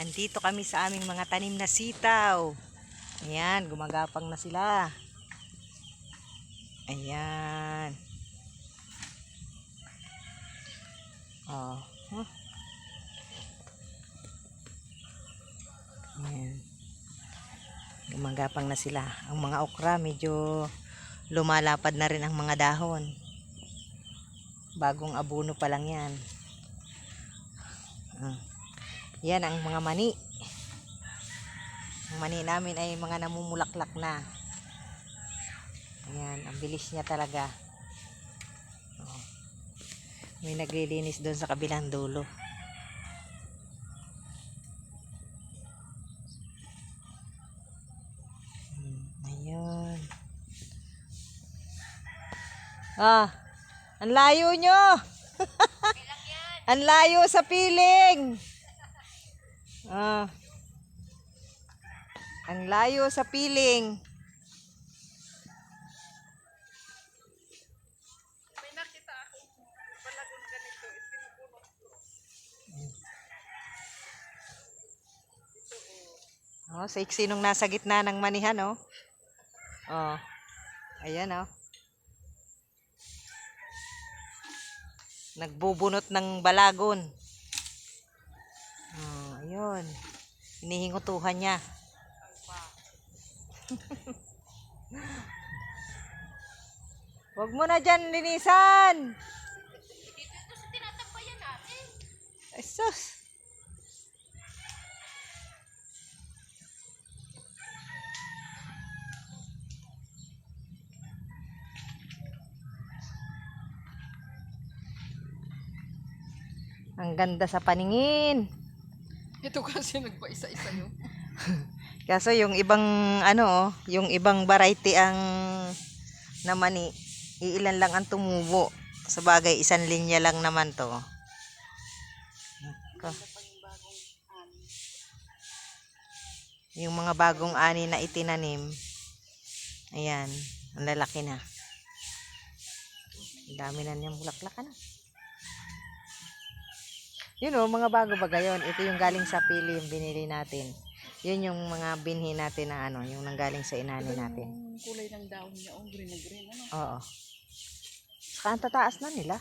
Andito kami sa aming mga tanim na sitaw. Ayan, gumagapang na sila. Ayan. Oh. Huh? Ayan. Gumagapang na sila. Ang mga okra medyo lumalapad na rin ang mga dahon. Bagong abono pa lang yan. Yan ang mga mani. Ang mani namin ay mga namumulaklak na. Ayan, ang bilis niya talaga. Oh. May naglilinis doon sa kabilang dulo. Ayun. Ang layo nyo. Ang layo sa piling. Ang layo sa piling. May nakita akong balagon ganito, pinupuno ko. Oh, saiksi nung nasa gitna ng manihan, oh. Oh. Ayan, oh. Nagbubunot ng balagon. Oh, ayun. Hinihingutuhan niya. Huwag mo na dyan linisan. Dito ito sa tinatampayan natin. Ay, sus. Ang ganda sa paningin. Ito kasi nagpa-isa-isa yun. Kaso yung ibang yung ibang variety ang na mani, iilan lang ang tumubo. Sa bagay, isang linya lang naman to. Yung mga bagong ani na itinanim, ayan, ang lalaki na. Ang dami na niyang bulaklak na. Yun o, mga bago ba gayon? Ito yung galing sa pili, yung binili natin. Yun yung mga binhi natin na yung nanggaling sa inani natin. Yung kulay ng dahon niya, green na green, ano? Oo. Saka ang tataas na nila.